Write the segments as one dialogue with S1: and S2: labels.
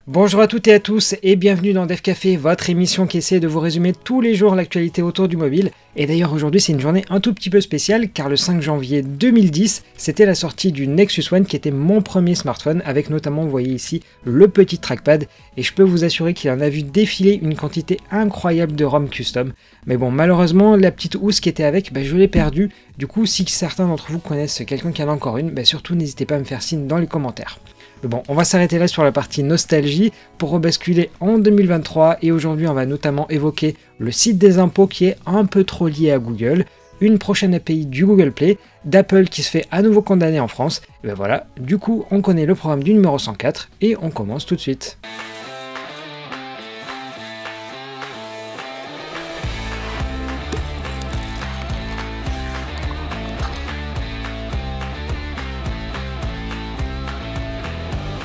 S1: Bonjour à toutes et à tous et bienvenue dans Dev Café, votre émission qui essaie de vous résumer tous les jours l'actualité autour du mobile. Et d'ailleurs aujourd'hui c'est une journée un tout petit peu spéciale car le 5 janvier 2010 c'était la sortie du Nexus One qui était mon premier smartphone avec notamment, vous voyez ici, le petit trackpad et je peux vous assurer qu'il en a vu défiler une quantité incroyable de ROM custom. Mais bon, malheureusement la petite housse qui était avec, je l'ai perdue. Du coup, si certains d'entre vous connaissent quelqu'un qui en a encore une, surtout n'hésitez pas à me faire signe dans les commentaires. Mais bon, on va s'arrêter là sur la partie nostalgie pour rebasculer en 2023 et aujourd'hui on va notamment évoquer le site des impôts qui est un peu trop lié à Google, une prochaine API du Google Play, d'Apple qui se fait à nouveau condamner en France, et voilà, du coup on connaît le programme du numéro 104 et on commence tout de suite.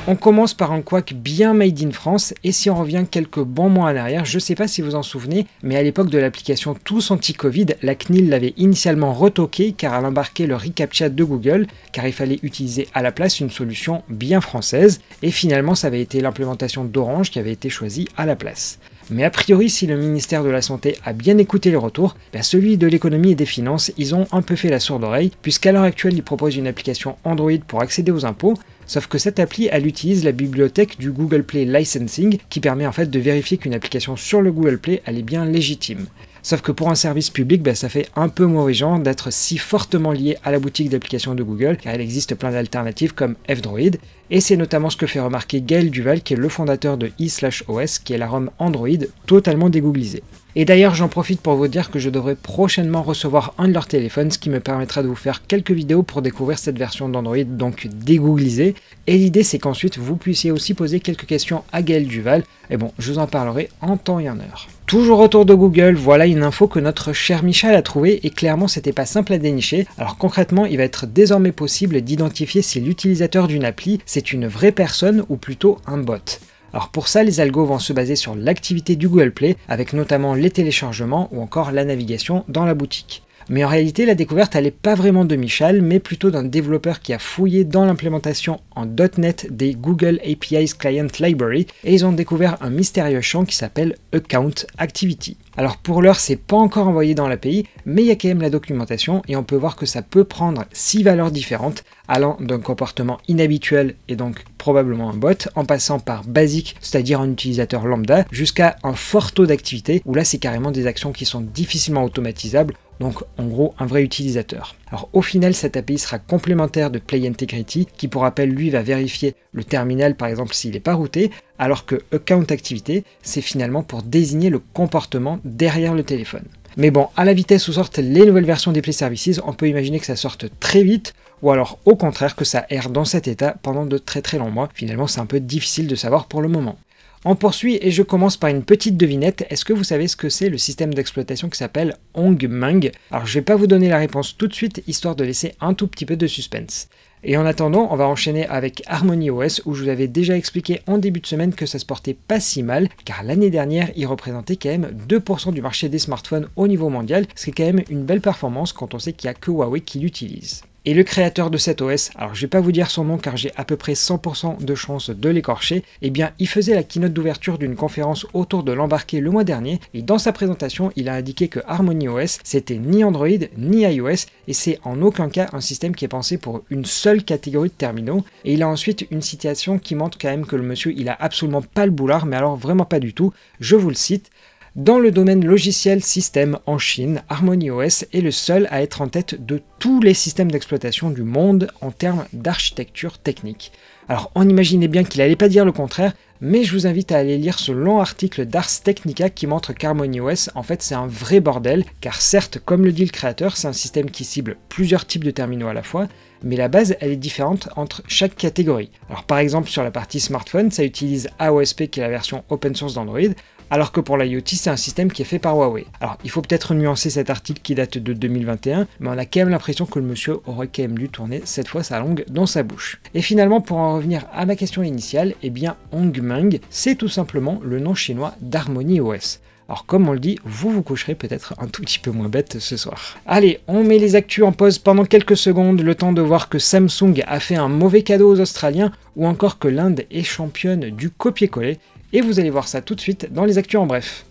S1: On commence par un couac bien made in France et si on revient quelques bons mois en arrière, je sais pas si vous en souvenez, mais à l'époque de l'application Tous Anti-Covid, la CNIL l'avait initialement retoquée car elle embarquait le reCAPTCHA de Google, car il fallait utiliser à la place une solution bien française et finalement ça avait été l'implémentation d'Orange qui avait été choisie à la place. Mais a priori, si le ministère de la Santé a bien écouté les retours, celui de l'économie et des finances, ils ont un peu fait la sourde oreille, puisqu'à l'heure actuelle, ils proposent une application Android pour accéder aux impôts, sauf que cette appli, elle utilise la bibliothèque du Google Play Licensing, qui permet en fait de vérifier qu'une application sur le Google Play, elle est bien légitime. Sauf que pour un service public, ça fait un peu mauvais genre d'être si fortement lié à la boutique d'applications de Google, car il existe plein d'alternatives comme F-Droid, et c'est notamment ce que fait remarquer Gaël Duval, qui est le fondateur de i/OS, qui est la ROM Android totalement dégooglisée. Et d'ailleurs, j'en profite pour vous dire que je devrais prochainement recevoir un de leurs téléphones, ce qui me permettra de vous faire quelques vidéos pour découvrir cette version d'Android, donc dégooglisée. Et l'idée, c'est qu'ensuite, vous puissiez aussi poser quelques questions à Gaël Duval. Et bon, je vous en parlerai en temps et en heure. Toujours autour de Google, voilà une info que notre cher Michel a trouvée et clairement c'était pas simple à dénicher. Alors concrètement, il va être désormais possible d'identifier si l'utilisateur d'une appli c'est une vraie personne ou plutôt un bot. Alors pour ça, les algos vont se baser sur l'activité du Google Play, avec notamment les téléchargements ou encore la navigation dans la boutique. Mais en réalité, la découverte, elle n'est pas vraiment de Michel, mais plutôt d'un développeur qui a fouillé dans l'implémentation en .NET des Google APIs Client Library, et ils ont découvert un mystérieux champ qui s'appelle Account Activity. Alors pour l'heure, c'est pas encore envoyé dans l'API, mais il y a quand même la documentation, et on peut voir que ça peut prendre 6 valeurs différentes, allant d'un comportement inhabituel, et donc probablement un bot, en passant par basique, c'est-à-dire un utilisateur lambda, jusqu'à un fort taux d'activité, où là c'est carrément des actions qui sont difficilement automatisables, donc en gros un vrai utilisateur. Alors au final cette API sera complémentaire de Play Integrity qui pour rappel lui va vérifier le terminal par exemple s'il n'est pas routé, alors que Account Activity c'est finalement pour désigner le comportement derrière le téléphone. Mais bon, à la vitesse où sortent les nouvelles versions des Play Services, on peut imaginer que ça sorte très vite, ou alors au contraire que ça erre dans cet état pendant de très longs mois. Finalement c'est un peu difficile de savoir pour le moment. On poursuit et je commence par une petite devinette. Est-ce que vous savez ce que c'est le système d'exploitation qui s'appelle Hongmeng? Alors je vais pas vous donner la réponse tout de suite, histoire de laisser un tout petit peu de suspense. Et en attendant, on va enchaîner avec HarmonyOS où je vous avais déjà expliqué en début de semaine que ça se portait pas si mal, car l'année dernière, il représentait quand même 2% du marché des smartphones au niveau mondial, ce qui est quand même une belle performance quand on sait qu'il n'y a que Huawei qui l'utilise. Et le créateur de cet OS, alors je vais pas vous dire son nom car j'ai à peu près 100% de chance de l'écorcher, eh bien il faisait la keynote d'ouverture d'une conférence autour de l'embarqué le mois dernier et dans sa présentation il a indiqué que HarmonyOS c'était ni Android ni iOS et c'est en aucun cas un système qui est pensé pour une seule catégorie de terminaux et il a ensuite une citation qui montre quand même que le monsieur il a absolument pas le boulard mais alors vraiment pas du tout, je vous le cite. Dans le domaine logiciel système en Chine, HarmonyOS est le seul à être en tête de tous les systèmes d'exploitation du monde en termes d'architecture technique. Alors on imaginait bien qu'il allait pas dire le contraire, mais je vous invite à aller lire ce long article d'Ars Technica qui montre qu'HarmonyOS en fait c'est un vrai bordel, car certes comme le dit le créateur, c'est un système qui cible plusieurs types de terminaux à la fois, mais la base elle est différente entre chaque catégorie. Alors par exemple sur la partie smartphone, ça utilise AOSP qui est la version open source d'Android, alors que pour l'IoT, c'est un système qui est fait par Huawei. Alors, il faut peut-être nuancer cet article qui date de 2021, mais on a quand même l'impression que le monsieur aurait quand même dû tourner cette fois sa langue dans sa bouche. Et finalement, pour en revenir à ma question initiale, eh bien, Hongmeng, c'est tout simplement le nom chinois d'HarmonyOS. Alors comme on le dit, vous vous coucherez peut-être un tout petit peu moins bête ce soir. Allez, on met les actus en pause pendant quelques secondes, le temps de voir que Samsung a fait un mauvais cadeau aux Australiens, ou encore que l'Inde est championne du copier-coller, et vous allez voir ça tout de suite dans les actus en bref.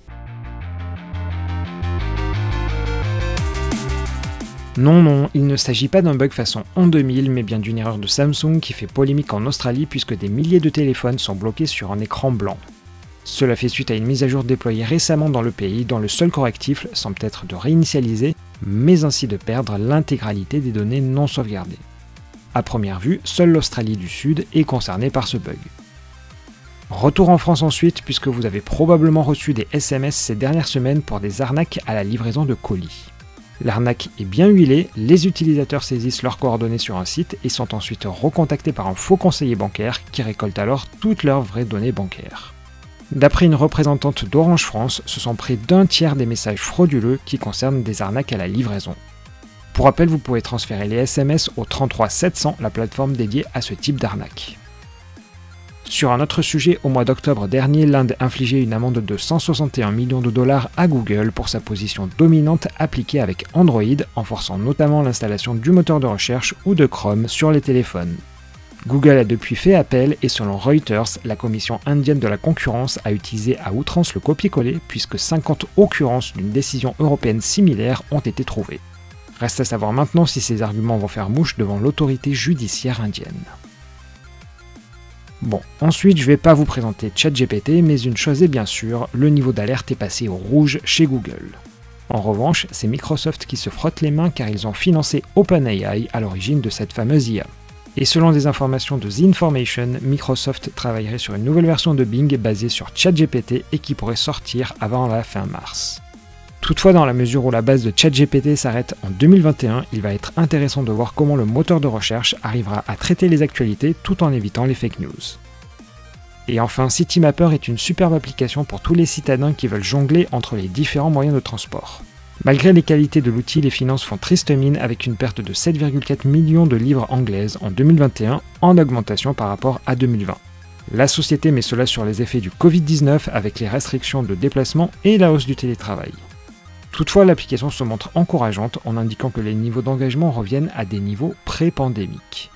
S1: Non, il ne s'agit pas d'un bug façon an 2000, mais bien d'une erreur de Samsung qui fait polémique en Australie puisque des milliers de téléphones sont bloqués sur un écran blanc. Cela fait suite à une mise à jour déployée récemment dans le pays, dont le seul correctif semble être de réinitialiser, mais ainsi de perdre l'intégralité des données non sauvegardées. À première vue, seule l'Australie du Sud est concernée par ce bug. Retour en France ensuite, puisque vous avez probablement reçu des SMS ces dernières semaines pour des arnaques à la livraison de colis. L'arnaque est bien huilée, les utilisateurs saisissent leurs coordonnées sur un site et sont ensuite recontactés par un faux conseiller bancaire qui récolte alors toutes leurs vraies données bancaires. D'après une représentante d'Orange France, ce sont près d'un tiers des messages frauduleux qui concernent des arnaques à la livraison. Pour rappel, vous pouvez transférer les SMS au 33 700, la plateforme dédiée à ce type d'arnaque. Sur un autre sujet, au mois d'octobre dernier, l'Inde infligeait une amende de 161 millions de dollars à Google pour sa position dominante appliquée avec Android, en forçant notamment l'installation du moteur de recherche ou de Chrome sur les téléphones. Google a depuis fait appel et selon Reuters, la commission indienne de la concurrence a utilisé à outrance le copier-coller puisque 50 occurrences d'une décision européenne similaire ont été trouvées. Reste à savoir maintenant si ces arguments vont faire mouche devant l'autorité judiciaire indienne. Bon, ensuite je vais pas vous présenter ChatGPT, mais une chose est bien sûre, le niveau d'alerte est passé au rouge chez Google. En revanche, c'est Microsoft qui se frotte les mains car ils ont financé OpenAI à l'origine de cette fameuse IA. Et selon des informations de The Information, Microsoft travaillerait sur une nouvelle version de Bing basée sur ChatGPT et qui pourrait sortir avant la fin mars. Toutefois, dans la mesure où la base de ChatGPT s'arrête en 2021, il va être intéressant de voir comment le moteur de recherche arrivera à traiter les actualités tout en évitant les fake news. Et enfin, Citymapper est une superbe application pour tous les citadins qui veulent jongler entre les différents moyens de transport. Malgré les qualités de l'outil, les finances font triste mine avec une perte de 7,4 millions de livres anglaises en 2021, en augmentation par rapport à 2020. La société met cela sur les effets du Covid-19 avec les restrictions de déplacement et la hausse du télétravail. Toutefois, l'application se montre encourageante en indiquant que les niveaux d'engagement reviennent à des niveaux pré-pandémiques.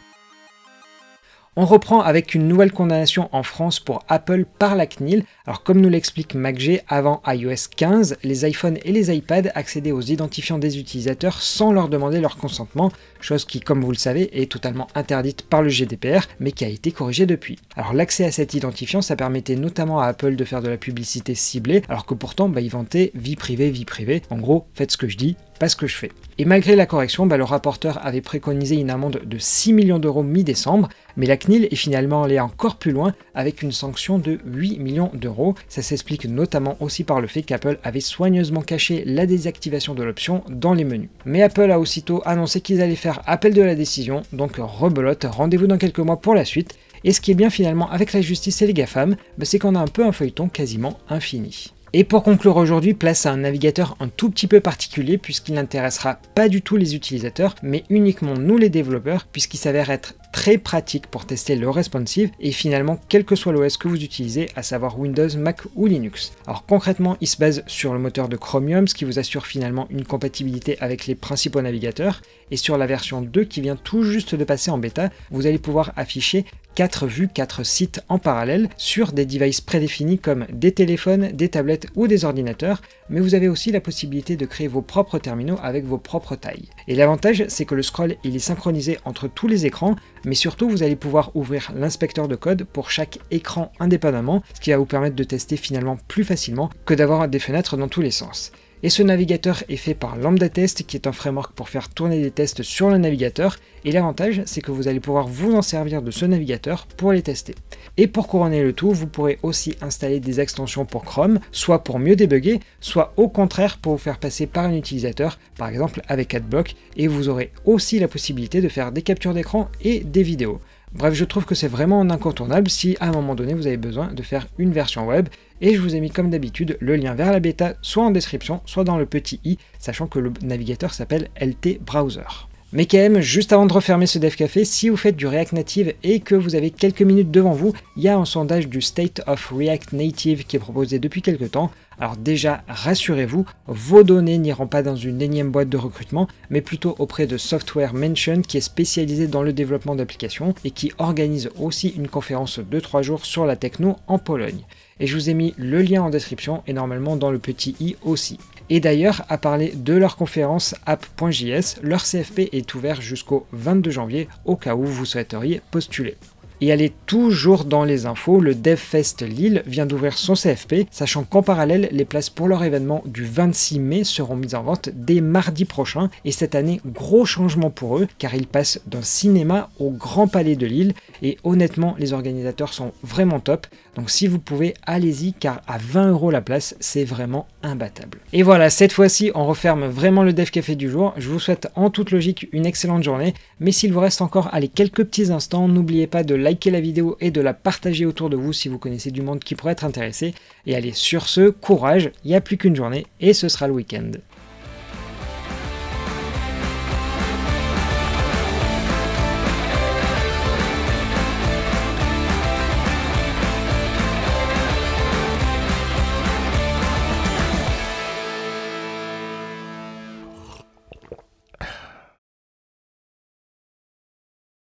S1: On reprend avec une nouvelle condamnation en France pour Apple par la CNIL. Alors comme nous l'explique MacG, avant iOS 15, les iPhones et les iPads accédaient aux identifiants des utilisateurs sans leur demander leur consentement, chose qui, comme vous le savez, est totalement interdite par le GDPR, mais qui a été corrigée depuis. Alors l'accès à cet identifiant, ça permettait notamment à Apple de faire de la publicité ciblée, alors que pourtant, ils vantaient vie privée, en gros, faites ce que je dis, pas ce que je fais. Et malgré la correction, le rapporteur avait préconisé une amende de 6 millions d'euros mi-décembre, mais la CNIL est finalement allée encore plus loin avec une sanction de 8 millions d'euros. Ça s'explique notamment aussi par le fait qu'Apple avait soigneusement caché la désactivation de l'option dans les menus. Mais Apple a aussitôt annoncé qu'ils allaient faire appel de la décision, donc rebelote, rendez-vous dans quelques mois pour la suite. Et ce qui est bien finalement avec la justice et les GAFAM, c'est qu'on a un peu un feuilleton quasiment infini. Et pour conclure aujourd'hui, place à un navigateur un tout petit peu particulier puisqu'il n'intéressera pas du tout les utilisateurs, mais uniquement nous les développeurs, puisqu'il s'avère être très pratique pour tester le responsive et finalement quel que soit l'OS que vous utilisez, à savoir Windows, Mac ou Linux. Alors concrètement, il se base sur le moteur de Chromium, ce qui vous assure finalement une compatibilité avec les principaux navigateurs, et sur la version 2 qui vient tout juste de passer en bêta, vous allez pouvoir afficher 4 vues, 4 sites en parallèle sur des devices prédéfinis comme des téléphones, des tablettes ou des ordinateurs, mais vous avez aussi la possibilité de créer vos propres terminaux avec vos propres tailles. Et l'avantage, c'est que le scroll il est synchronisé entre tous les écrans, mais surtout vous allez pouvoir ouvrir l'inspecteur de code pour chaque écran indépendamment, ce qui va vous permettre de tester finalement plus facilement que d'avoir des fenêtres dans tous les sens. Et ce navigateur est fait par Lambda Test, qui est un framework pour faire tourner des tests sur le navigateur, et l'avantage c'est que vous allez pouvoir vous en servir de ce navigateur pour les tester. Et pour couronner le tout, vous pourrez aussi installer des extensions pour Chrome, soit pour mieux débugger, soit au contraire pour vous faire passer par un utilisateur, par exemple avec Adblock, et vous aurez aussi la possibilité de faire des captures d'écran et des vidéos. Bref, je trouve que c'est vraiment un incontournable si à un moment donné vous avez besoin de faire une version web, et je vous ai mis comme d'habitude le lien vers la bêta soit en description, soit dans le petit i, sachant que le navigateur s'appelle LT Browser. Mais quand même, juste avant de refermer ce Dev Café, si vous faites du React Native et que vous avez quelques minutes devant vous, il y a un sondage du State of React Native qui est proposé depuis quelques temps. Alors déjà, rassurez-vous, vos données n'iront pas dans une énième boîte de recrutement, mais plutôt auprès de Software Mention qui est spécialisé dans le développement d'applications et qui organise aussi une conférence de 3 jours sur la techno en Pologne. Et je vous ai mis le lien en description et normalement dans le petit i aussi. Et d'ailleurs, à parler de leur conférence app.js, leur CFP est ouvert jusqu'au 22 janvier au cas où vous souhaiteriez postuler. Et elle est toujours dans les infos, le DevFest Lille vient d'ouvrir son CFP, sachant qu'en parallèle, les places pour leur événement du 26 mai seront mises en vente dès mardi prochain. Et cette année, gros changement pour eux, car ils passent d'un cinéma au Grand Palais de Lille. Et honnêtement, les organisateurs sont vraiment top. Donc si vous pouvez, allez-y, car à 20 € la place, c'est vraiment imbattable. Et voilà, cette fois-ci, on referme vraiment le Dev Café du jour. Je vous souhaite en toute logique une excellente journée. Mais s'il vous reste encore quelques petits instants, n'oubliez pas de liker la vidéo et de la partager autour de vous si vous connaissez du monde qui pourrait être intéressé. Et allez, sur ce, courage, il n'y a plus qu'une journée et ce sera le week-end.